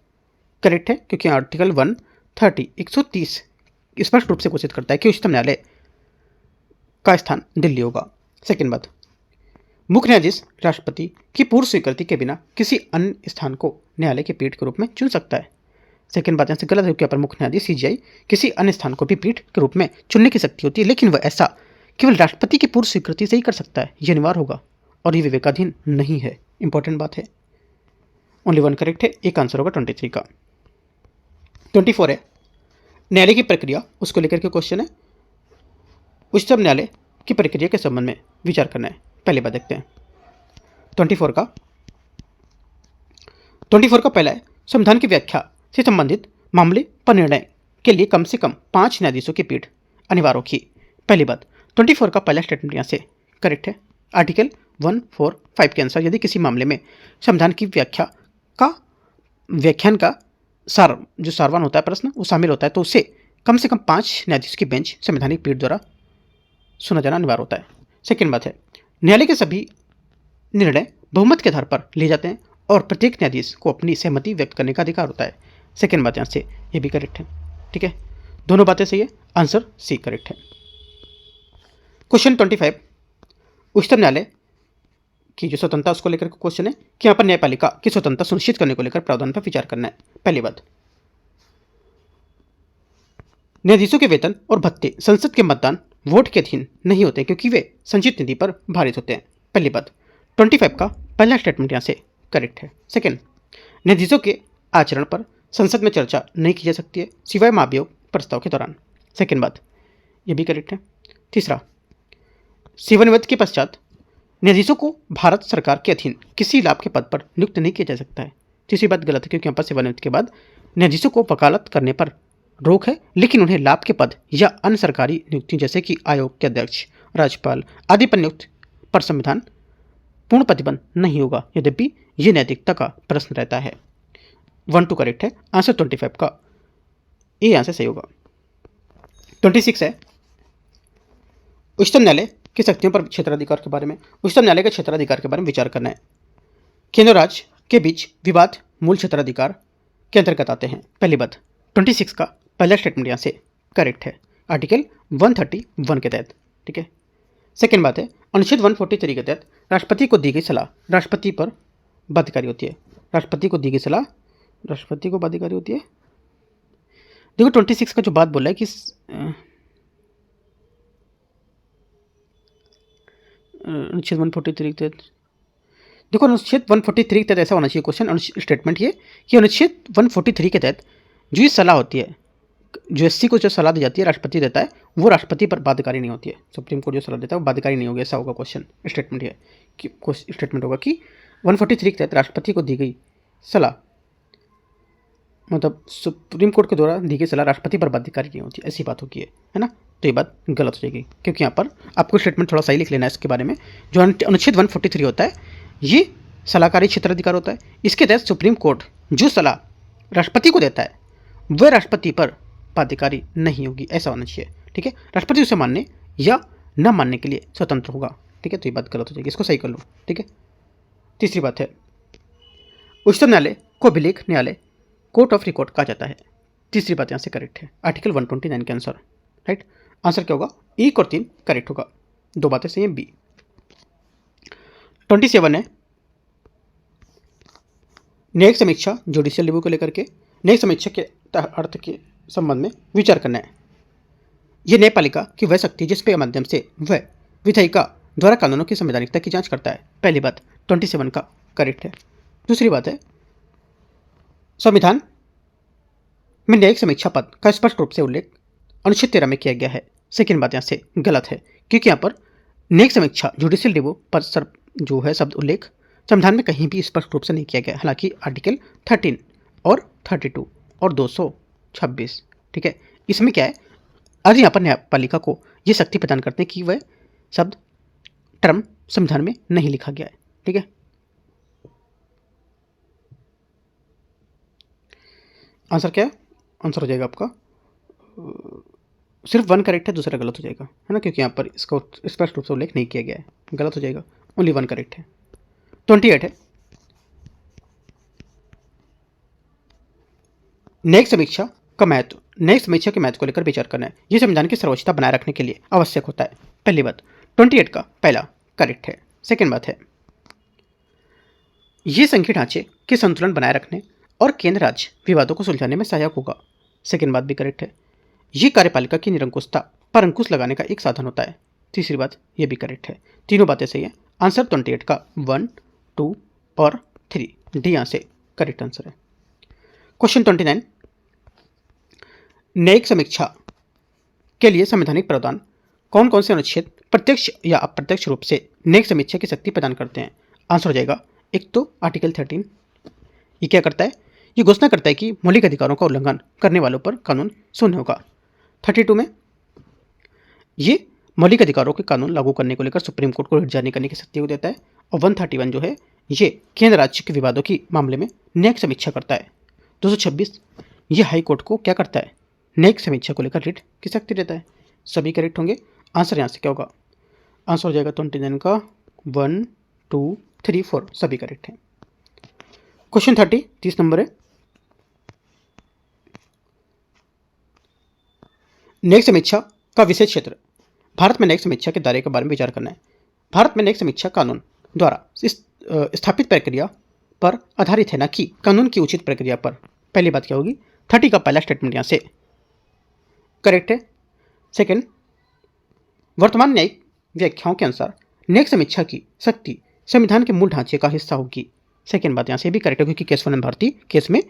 करेक्ट है, क्योंकि आर्टिकल 130 स्पष्ट रूप से घोषित करता है कि उच्चतम न्यायालय का स्थान दिल्ली होगा। सेकेंड बात, मुख्य न्यायाधीश राष्ट्रपति की पूर्व स्वीकृति के बिना किसी अन्य स्थान को न्यायालय के पीठ के रूप में चुन सकता है। सेकेंड बात यहाँ से गलत है, क्योंकि मुख्य न्यायाधीश सीजीआई किसी अन्य स्थान को भी पीठ के रूप में चुनने की शक्ति होती है, लेकिन वह ऐसा केवल राष्ट्रपति की पूर्व स्वीकृति से ही कर सकता है। यह अनिवार्य होगा और ये विवेकाधीन नहीं है। इंपॉर्टेंट बात है, ओनली 1 करेक्ट है, एक आंसर होगा 23 का। 24 है न्यायालय की प्रक्रिया, उसको लेकर के क्वेश्चन है। उच्चतम न्यायालय की प्रक्रिया के संबंध में विचार करना है। पहले बात देखते हैं 24 का पहला है, संविधान की व्याख्या से संबंधित मामले पर निर्णय के लिए कम से कम 5 न्यायाधीशों की पीठ अनिवार्य होगी। पहली बात 24 का पहला स्टेटमेंट यहाँ से करेक्ट है। आर्टिकल 145 के अनुसार यदि किसी मामले में संविधान की व्याख्यान का सारवान होता है, प्रश्न वो शामिल होता है, तो उसे कम से कम 5 न्यायाधीशों की बेंच संवैधानिक पीठ द्वारा सुना जाना अनिवार्य होता है। सेकेंड बात है, न्यायालय के सभी निर्णय बहुमत के आधार पर लिए जाते हैं और प्रत्येक न्यायाधीश को अपनी सहमति व्यक्त करने का अधिकार होता है। सेकेंड बात यहाँ से ये भी करेक्ट है। ठीक है, दोनों बातें सही है, आंसर सी करेक्ट है। क्वेश्चन 25, उच्चतम न्यायालय की जो स्वतंत्रता उसको लेकर क्वेश्चन है कि यहाँ पर न्यायपालिका की स्वतंत्रता सुनिश्चित करने को लेकर प्रावधान पर विचार करना है। पहली बात, न्यायाधीशों के वेतन और भत्ते संसद के मतदान वोट के अधीन नहीं होते क्योंकि वे संचित निधि पर भारित होते हैं। पहली बात, 25 का पहला स्टेटमेंट यहाँ से करेक्ट है। सेकेंड, न्यायाधीशों के आचरण पर संसद में चर्चा नहीं की जा सकती है सिवाय महाभियोग प्रस्ताव के दौरान। सेकेंड बात, ये भी करेक्ट है। तीसरा, सेवानिवृत्ति के पश्चात न्यायाधीशों को भारत सरकार के अधीन किसी लाभ के पद पर नियुक्त नहीं किया जा सकता है। तीसरी बात गलत है क्योंकि यहाँ पर सेवानिवृत्ति के बाद न्यायाधीशों को वकालत करने पर रोक है, लेकिन उन्हें लाभ के पद या अन्य सरकारी नियुक्ति जैसे कि आयोग के अध्यक्ष, राज्यपाल आदि पर नियुक्त पर संविधान पूर्ण प्रतिबंध नहीं होगा, यद्यपि ये नैतिकता का प्रश्न रहता है। 1 2 करेक्ट है, आंसर 25 का ए आंसर सही होगा। 26 है, उच्चतम न्यायालय की शक्तियों पर क्षेत्राधिकार के बारे में। उच्चतम न्यायालय के क्षेत्राधिकार के बारे में विचार करना है। केंद्र और राज्य के बीच विवाद मूल क्षेत्राधिकार के अंतर्गत आते हैं। पहली बात, 26 का पहला स्टेटमेंट यहाँ से करेक्ट है, आर्टिकल 131 के तहत। ठीक है, सेकेंड बात है, अनुच्छेद 143 के तहत राष्ट्रपति को दी गई सलाह राष्ट्रपति पर बाध्यकारी होती है। राष्ट्रपति को दी गई सलाह राष्ट्रपति को बाध्यकारी होती है। देखो 26 का जो बात बोला है कि अनुच्छेद 143 के तहत, देखो अनुच्छेद 143 के तहत ऐसा होना चाहिए क्वेश्चन स्टेटमेंट ये कि अनुच्छेद 143 के तहत जो ये सलाह होती है, जो एससी को जो सलाह दी जाती है राष्ट्रपति देता है, वो राष्ट्रपति पर बाध्यकारी नहीं होती है। सुप्रीम कोर्ट जो सलाह देता है वो बाध्यकारी नहीं होगी, ऐसा होगा क्वेश्चन स्टेटमेंट ये कि स्टेटमेंट होगा कि 143 के तहत राष्ट्रपति को दी गई सलाह, मतलब सुप्रीम कोर्ट के द्वारा दी गई सलाह राष्ट्रपति पर बाध्यकारी नहीं होती, ऐसी बात होगी है ना। तो ये बात गलत हो जाएगी क्योंकि यहाँ पर आपको स्टेटमेंट थोड़ा सही लिख लेना है इसके बारे में। जो अनुच्छेद 143 होता है ये सलाहकारी क्षेत्राधिकार होता है। इसके तहत सुप्रीम कोर्ट जो सलाह राष्ट्रपति को देता है वह राष्ट्रपति पर बाध्यकारी नहीं होगी, ऐसा होना चाहिए। ठीक है, राष्ट्रपति उसे मानने या न मानने के लिए स्वतंत्र होगा। ठीक है, तो ये बात गलत हो जाएगी, इसको सही कर लो। ठीक है, तीसरी बात है, उच्चतम न्यायालय को अभिलेख न्यायालय कोर्ट ऑफ रिकॉर्ड कहा जाता है। तीसरी बात यहाँ से करेक्ट है, आर्टिकल 129 के अनुसार। राइट, आंसर क्या होगा, 1 और 3 करेक्ट होगा, दो बातें सही हैं बी। 27 है, न्यायिक समीक्षा जुडिशियल रिव्यू को लेकर के न्यायिक समीक्षा के अर्थ के संबंध में विचार करना है। यह न्यायपालिका की वह शक्ति जिसके माध्यम से वह विधायिका द्वारा कानूनों की संवैधानिकता की जांच करता है। पहली बात 27 का करेक्ट है। दूसरी बात है, संविधान में न्यायिक समीक्षा पद का स्पष्ट रूप से उल्लेख अनुच्छेद 13 में किया गया है। सेकेंड बात यहाँ से गलत है क्योंकि यहाँ पर न्यायिक समीक्षा जुडिशियल रिव्यू पद जो है शब्द उल्लेख संविधान में कहीं भी स्पष्ट रूप से नहीं किया गया। हालांकि आर्टिकल 13 और 32 और 226, ठीक है, इसमें क्या है, आज यहाँ पर न्यायपालिका को ये शक्ति प्रदान करते हैं कि वह शब्द टर्म संविधान में नहीं लिखा गया है। ठीक है, आंसर क्या है, आंसर हो जाएगा आपका सिर्फ 1 करेक्ट है, दूसरा गलत हो जाएगा, है ना, क्योंकि यहाँ पर इसका स्पष्ट रूप से उल्लेख नहीं किया गया है, गलत हो जाएगा, ओनली 1 करेक्ट है। 28 है, न्यायिक समीक्षा का महत्व, न्यायिक समीक्षा के महत्व को लेकर विचार करना है। यह संविधान की सर्वोच्चता बनाए रखने के लिए आवश्यक होता है। पहली बात 28 का पहला करेक्ट है। सेकेंड बात है, यह संघीय ढांचे के संतुलन बनाए रखने और केंद्र राज्य विवादों को सुलझाने में सहायक होगा। सेकेंड बात भी करेक्ट है, यह कार्यपालिका की निरंकुशता पर अंकुश लगाने का एक साधन होता है। तीसरी बात यह भी करेक्ट है, तीनों बातें सही है। आंसर 28 का 1, 2 और 3 डी यहाँ से करेक्ट आंसर है। क्वेश्चन 29, न्यायिक समीक्षा के लिए संवैधानिक प्रावधान कौन कौन से अनुच्छेद प्रत्यक्ष या अप्रत्यक्ष रूप से न्यायिक समीक्षा की शक्ति प्रदान करते हैं। आंसर हो जाएगा, एक तो आर्टिकल 13, ये क्या करता है, ये घोषणा करता है कि मौलिक अधिकारों का उल्लंघन करने वालों पर कानून शून्य होगा। 32 में ये मौलिक अधिकारों के कानून लागू करने को लेकर सुप्रीम कोर्ट को रिट जारी करने की शक्ति को देता है। और 131 जो है ये केंद्र राज्य के विवादों की मामले में न्यायिक समीक्षा करता है। 226 ये हाई कोर्ट को क्या करता है, न्यायिक समीक्षा को लेकर रिट की शक्ति देता है। सभी करेक्ट होंगे, आंसर यहाँ से क्या होगा? आंसर हो जाएगा 29 का 1 2 3 4 सभी करेक्ट हैं। क्वेश्चन 30 नंबर है। न्यायिक समीक्षा का विशेष क्षेत्र। भारत में न्यायिक समीक्षा के दायरे के बारे में विचार करना है। भारत में न्यायिक समीक्षा कानून द्वारा स्थापित प्रक्रिया पर आधारित है, ना कि कानून की उचित प्रक्रिया पर। पहली बात क्या होगी? 30 का पहला स्टेटमेंट यहाँ से करेक्ट है। सेकंड, वर्तमान न्यायिक व्याख्याओं के अनुसार न्यायिक समीक्षा की शक्ति संविधान के मूल ढांचे का हिस्सा होगी। सेकंड बात यहाँ से भी करेक्ट है, क्योंकि केशवानंद भारती केस में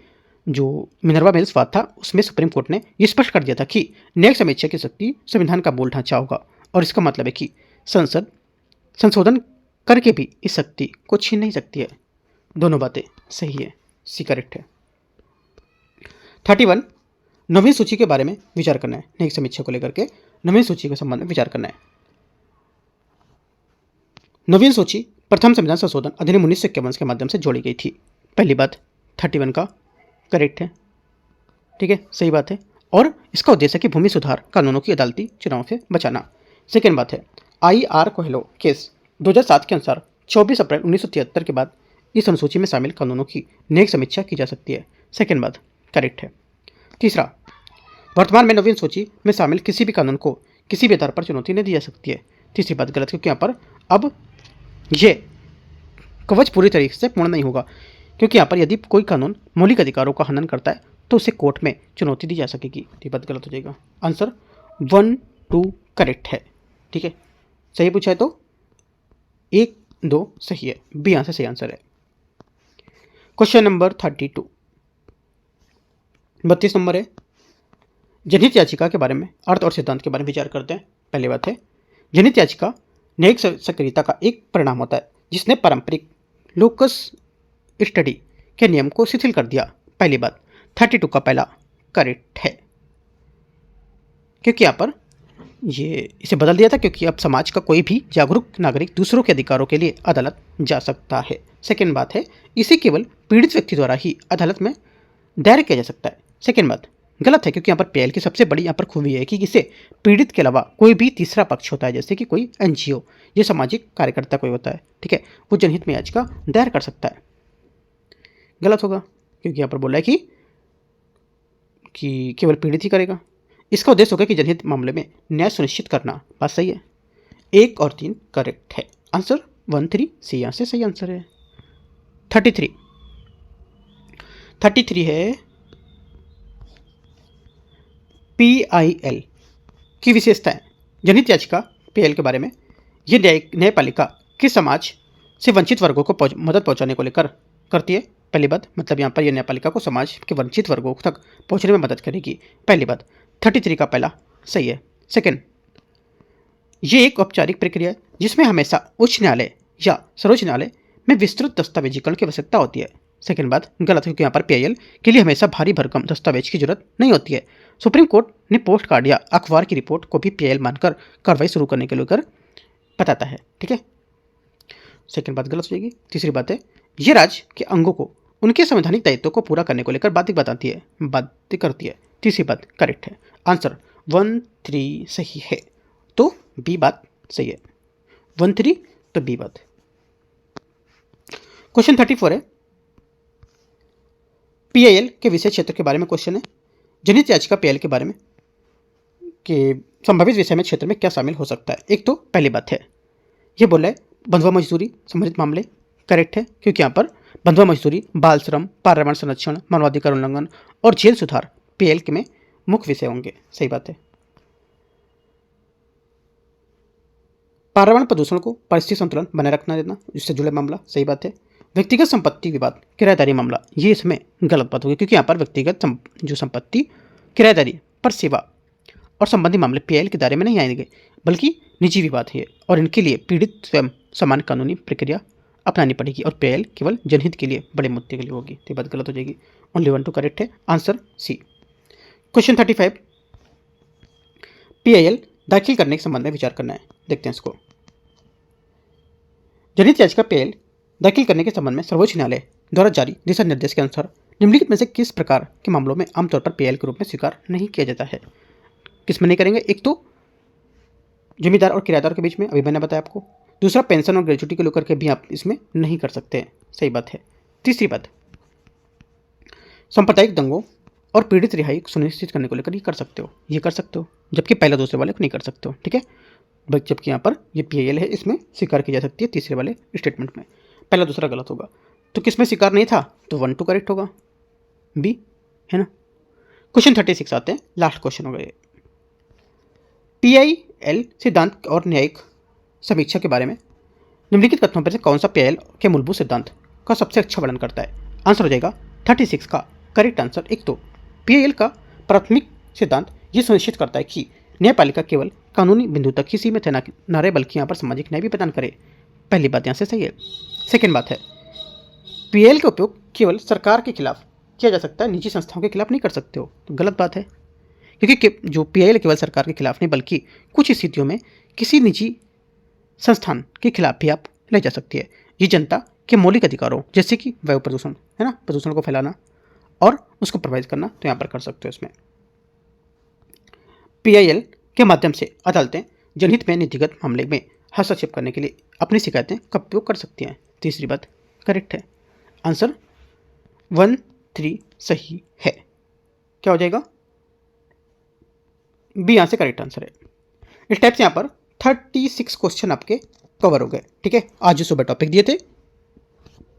जो मिनर्वा मिल्स वाद था उसमें सुप्रीम कोर्ट ने यह स्पष्ट कर दिया था कि न्यायिक समीक्षा की शक्ति संविधान का मूल ढांचा होगा, और इसका मतलब है कि संसद संशोधन करके भी इस शक्ति को छीन नहीं सकती है। दोनों बातें सही है, सी करेक्ट है। 31, नवीन सूची के बारे में विचार करना है। न्यायिक समीक्षा को लेकर के नवीन सूची के संबंध में विचार करना है। नवीन सूची प्रथम संविधान संशोधन अधिनियम 1951 के माध्यम से जोड़ी गई थी। पहली बात 31 का करेक्ट है, ठीक है, सही बात है। और इसका उद्देश्य है कि भूमि सुधार कानूनों की अदालती चुनाव से बचाना। सेकेंड बात है IR कोहेलो केस 2007 के अनुसार 24 अप्रैल 1973 के बाद इस अनुसूची में शामिल कानूनों की न्यायिक समीक्षा की जा सकती है। सेकेंड बात करेक्ट है। तीसरा, वर्तमान में नवीन सूची में शामिल किसी भी कानून को किसी भी आधार पर चुनौती नहीं दी जा सकती है। तीसरी बात गलत, क्योंकि यहाँ पर अब ये कवच पूरी तरीके से पूर्ण नहीं होगा, क्योंकि यहाँ पर यदि कोई कानून मौलिक अधिकारों का हनन करता है तो उसे कोर्ट में चुनौती दी जा सकेगी। ये बात गलत हो जाएगा। आंसर 1 2 करेक्ट है, ठीक है, सही पूछा है तो 1 2 सही है, बी यहाँ से सही आंसर है। क्वेश्चन नंबर 32 32 नंबर है। जनहित याचिका के बारे में अर्थ और सिद्धांत के बारे में विचार करते हैं। पहली बात है जनहित याचिका न्यायिक सक्रियता का एक परिणाम होता है जिसने पारंपरिक लोकस स्टडी के नियम को शिथिल कर दिया। पहली बात 32 का पहला करेक्ट है, क्योंकि यहाँ पर ये इसे बदल दिया था, क्योंकि अब समाज का कोई भी जागरूक नागरिक दूसरों के अधिकारों के लिए अदालत जा सकता है। सेकेंड बात है इसे केवल पीड़ित व्यक्ति द्वारा ही अदालत में दायर किया जा सकता है। सेकेंड बात गलत है, क्योंकि यहाँ पर PIL की सबसे बड़ी यहाँ पर खूबी है कि इसे पीड़ित के अलावा कोई भी तीसरा पक्ष होता है, जैसे कि कोई NGO, ये सामाजिक कार्यकर्ता कोई होता है, ठीक है, वो जनहित में याचिका दायर कर सकता है। गलत होगा, क्योंकि यहाँ पर बोला है कि केवल पीड़ित ही करेगा। इसका उद्देश्य होगा कि जनहित मामले में न्याय सुनिश्चित करना। बात सही है। 1 और 3 करेक्ट है। आंसर 1 3 सी यहाँ से सही आंसर है। 33 है PIL की विशेषताएं। जनहित याचिका PIL के बारे में ये न्यायपालिका किस समाज से वंचित वर्गों को मदद पहुंचाने को लेकर करती है। पहली बात मतलब यहाँ पर यह न्यायपालिका को समाज के वंचित वर्गों तक पहुंचने में मदद करेगी। पहली बात 33 का पहला सही है। सेकंड, ये एक औपचारिक प्रक्रिया है जिसमें हमेशा उच्च न्यायालय या सर्वोच्च न्यायालय में विस्तृत दस्तावेजीकरण की आवश्यकता होती है। सेकंड बात गलत है, क्योंकि यहाँ पर PIL के लिए हमेशा भारी भरकम दस्तावेज की जरूरत नहीं होती है। सुप्रीम कोर्ट ने पोस्ट कार्ड या अखबार की रिपोर्ट को भी PIL मानकर कार्रवाई शुरू करने के लिए बताता है, ठीक है। सेकंड बात गलत हो जाएगी। तीसरी बात है ये राज्य के अंगों को उनके संवैधानिक दायित्वों को पूरा करने को लेकर बाध्य करती है। तीसरी बात करेक्ट है। आंसर 1 3 सही है, तो बी बात सही है। 1 3 तो बी बात। क्वेश्चन 34 है PIL के विषय क्षेत्र के बारे में क्वेश्चन है। जनहित याचिका PIL के बारे में कि संभावित विषय में क्षेत्र में क्या शामिल हो सकता है। एक तो पहली बात है ये बोला है बंधुआ मजदूरी संबंधित मामले, करेक्ट है, क्योंकि यहाँ पर बंधुआ मजदूरी, बाल श्रम, पर्यावरण संरक्षण, मानवाधिकार उल्लंघन और जेल सुधार PIL के में मुख्य विषय होंगे। सही बात है। पर्यावरण प्रदूषण को परिस्थिति संतुलन बनाए रखना देना, इससे जुड़े मामला, सही बात है। व्यक्तिगत संपत्ति विवाद, किराएदारी मामला, ये इसमें गलत बात होगी, क्योंकि यहाँ पर व्यक्तिगत जो संपत्ति, किराएदारी पर सेवा और संबंधी मामले PIL के दायरे में नहीं आएंगे, बल्कि निजी विवाद है और इनके लिए पीड़ित स्वयं समान कानूनी प्रक्रिया अपनानी पड़ेगी और PIL केवल जनहित के लिए, बड़े मुद्दे के लिए होगी। तो बात गलत हो जाएगी। ओनली 1 2 करेक्ट है। Answer C. क्वेश्चन 35 PIL दाखिल करने के संबंध में विचार करना है। देखते हैं इसको। जनहित याचिका PIL दाखिल करने के संबंध में सर्वोच्च न्यायालय द्वारा जारी दिशा निर्देश के अनुसार निम्नलिखित में से किस प्रकार के मामलों में आमतौर पर PIL के रूप में स्वीकार नहीं किया जाता है। किस में नहीं करेंगे? एक तो जमींदार और किराएदार के बीच में, अभी मैंने बताया आपको। दूसरा, पेंशन और ग्रेजुटी को लेकर के भी आप इसमें नहीं कर सकते हैं, सही बात है। तीसरी बात, सांप्रदायिक दंगों और पीड़ित रिहाई सुनिश्चित करने को लेकर ये कर सकते हो, ये कर सकते हो, जबकि पहला दूसरे वाले को नहीं कर सकते हो, ठीक है। जबकि यहाँ पर ये PIL है, इसमें स्वीकार की जा सकती है तीसरे वाले स्टेटमेंट में। पहला दूसरा गलत होगा, तो किसमें स्वीकार नहीं था, तो 1 2 करेक्ट होगा, बी, है ना। क्वेश्चन 36 आते हैं, लास्ट क्वेश्चन होगा ये। PIL सिद्धांत और न्यायिक समीक्षा के बारे में निम्नलिखित कथनों पर से कौन सा PIL के मूलभूत सिद्धांत का सबसे अच्छा वर्णन करता है। आंसर हो जाएगा 36 का करेक्ट आंसर 1 2। PIL का प्राथमिक सिद्धांत ये सुनिश्चित करता है कि न्यायपालिका केवल कानूनी बिंदु तक ही सीमित है, ना रहे, बल्कि यहाँ पर सामाजिक न्याय भी प्रदान करे। पहली बात यहाँ से सही है। सेकेंड बात है, PIL का उपयोग केवल सरकार के खिलाफ किया जा सकता है, निजी संस्थाओं के खिलाफ नहीं कर सकते हो, तो गलत बात है। क्योंकि जो PIL केवल सरकार के खिलाफ नहीं, बल्कि कुछ स्थितियों में किसी निजी संस्थान के खिलाफ भी आप ले जा सकती है। ये जनता के मौलिक अधिकारों जैसे कि वायु प्रदूषण, है ना, प्रदूषण को फैलाना और उसको प्रभावित करना, तो यहाँ पर कर सकते हो। इसमें PIL के माध्यम से अदालतें जनहित में नीतिगत मामले में हस्तक्षेप करने के लिए अपनी शिकायतें का उपयोग कर सकती हैं। तीसरी बात करेक्ट है, आंसर 1 3 सही है। क्या हो जाएगा, बी यहाँ से करेक्ट आंसर है। इस टाइप से यहाँ पर 36 क्वेश्चन आपके कवर हो गए, ठीक है। आज जो सुबह टॉपिक दिए थे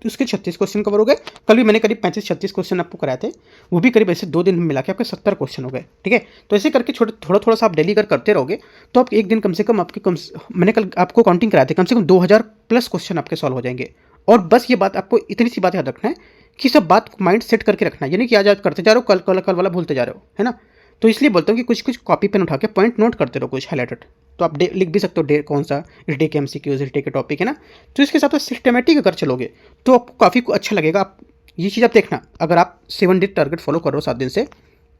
तो उसके 36 क्वेश्चन कवर हो गए। कल भी मैंने करीब 35-36 क्वेश्चन आपको कराए थे, वो भी करीब ऐसे 2 दिन में मिला के आपके 70 क्वेश्चन हो गए, ठीक है। तो ऐसे करके थोड़ा सा आप डेली अगर करते रहोगे तो आप एक दिन कम से कम आपके मैंने कल आपको काउंटिंग कराए थे, कम से कम 2000+ क्वेश्चन आपके सॉल्व हो जाएंगे। और बस ये बात आपको इतनी सी बात याद रखना है कि सब बात माइंड सेट करके रखना है, यानी कि आज आप करते जा रहे हो, कल वाला भूलते जा रहे हो, है ना। तो इसलिए बोलता हूँ कि कुछ कॉपी पेन उठा के पॉइंट नोट करते रहो, कुछ हाईलाइटेड। तो आप लिख भी सकते हो डे कौन सा इस डे के MCQs, इस डे के टॉपिक, है ना। तो इसके साथ सिस्टमेटिक अगर चलोगे तो आपको काफ़ी अच्छा लगेगा। आप ये चीज़ आप देखना, अगर आप 7 डे टारगेट फॉलो कर रहे हो 7 दिन से,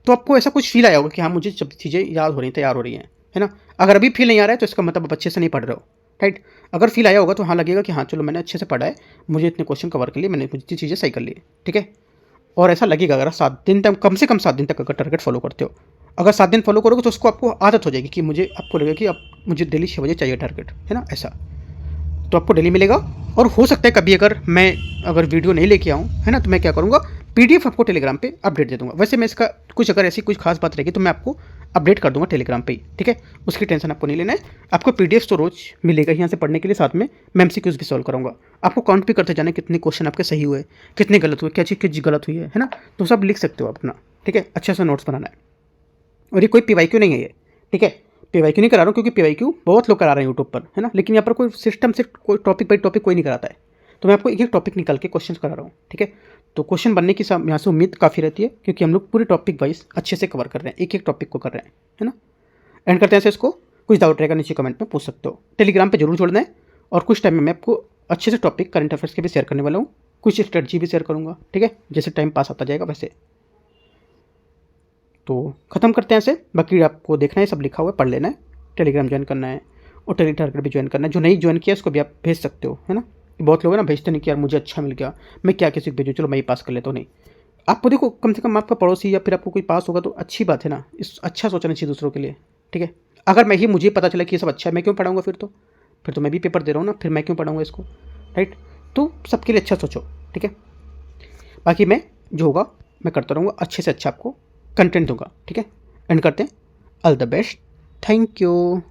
तो आपको ऐसा कुछ फील आया होगा कि हाँ मुझे सब चीज़ें याद हो रही हैं, तैयार हो रही हैं, है ना। अगर अभी फील नहीं आ रहा है तो इसका मतलब आप अच्छे से नहीं पढ़ रहे हो, राइट। अगर फील आया होगा तो हाँ लगेगा कि हाँ चलो मैंने अच्छे से पढ़ा है, मुझे इतने क्वेश्चन कवर कर लिए, मैंने मुझे चीज़ें सही कर ली, ठीक है। और ऐसा लगेगा अगर 7 दिन तक, कम से कम 7 दिन तक अगर टारगेट फॉलो करते हो, अगर 7 दिन फॉलो करोगे तो उसको आपको आदत हो जाएगी कि मुझे, आपको लगेगा कि अब मुझे डेली 6 बजे चाहिए टारगेट, है ना, ऐसा। तो आपको डेली मिलेगा। और हो सकता है कभी अगर वीडियो नहीं लेके आऊँ, है ना, तो मैं क्या करूँगा, PDF आपको टेलीग्राम पे अपडेट दे दूँगा। वैसे मैं इसका कुछ अगर ऐसी कुछ खास बात रहेगी तो मैं आपको अपडेट कर दूँगा टेलीग्राम पे ही, ठीक है। उसकी टेंशन आपको नहीं लेना है। आपको PDF तो रोज़ मिलेगा यहाँ से पढ़ने के लिए, साथ में मैं MCQs भी सॉल्व करूँगा। आपको काउंट भी करते जाना कितने क्वेश्चन आपके सही हुए, कितने गलत हुए, क्या चीज़ गलत हुई है ना। तो सब लिख सकते हो अपना, ठीक है। अच्छे से नोट्स बनाना है। और ये कोई PYQ नहीं है ये, ठीक है। PYQ नहीं करा रहा हूँ क्योंकि PYQ बहुत लोग करा रहे हैं यूट्यूब पर, है ना। लेकिन यहाँ पर कोई सिस्टम से कोई टॉपिक बाई टॉपिक कोई नहीं कराता है, तो मैं आपको एक टॉपिक निकाल के क्वेश्चन करा रहा हूँ, ठीक है। तो क्वेश्चन बनने की यहाँ से उम्मीद काफ़ी रहती है, क्योंकि हम लोग पूरे टॉपिक वाइज अच्छे से कवर कर रहे हैं, एक टॉपिक को कर रहे हैं, है ना। एंड करते हैं से इसको। कुछ डाउट रहेगा नीचे कमेंट में पूछ सकते हो, टेलीग्राम पर जरूर जोड़ना है। और कुछ टाइम में मैं आपको अच्छे से टॉपिक करंट अफेयर्स के भी शेयर करने वाला हूँ, कुछ स्ट्रेटजी भी शेयर करूँगा, ठीक है, जैसे टाइम पास आता जाएगा वैसे। तो ख़त्म करते हैं ऐसे। बाकी आपको देखना है, सब लिखा हुआ है, पढ़ लेना है, टेलीग्राम ज्वाइन करना है और टेली टारगेट भी ज्वाइन करना है। जो नहीं ज्वाइन किया उसको भी आप भेज सकते हो, है ना। बहुत लोग हैं ना भेजते नहीं कि यार मुझे अच्छा मिल गया, मैं क्या किसी को भेजूँ, चलो मैं ही पास कर लेता हूँ। नहीं, आपको देखो कम से कम आपका पड़ोसी या फिर आपको कोई पास होगा तो अच्छी बात है ना, इस अच्छा सोचना चाहिए दूसरों के लिए, ठीक है। अगर मैं ही मुझे पता चला कि ये सब अच्छा है, मैं क्यों पढ़ाऊँगा फिर तो मैं भी पेपर दे रहा हूँ ना, फिर मैं क्यों पढ़ाऊँगा इसको, राइट। तो सबके लिए अच्छा सोचो, ठीक है। बाकी मैं जो होगा मैं करता रहूँगा, अच्छे से अच्छा आपको कंटेंट दूंगा, ठीक है। एंड करते हैं, all the best, thank you.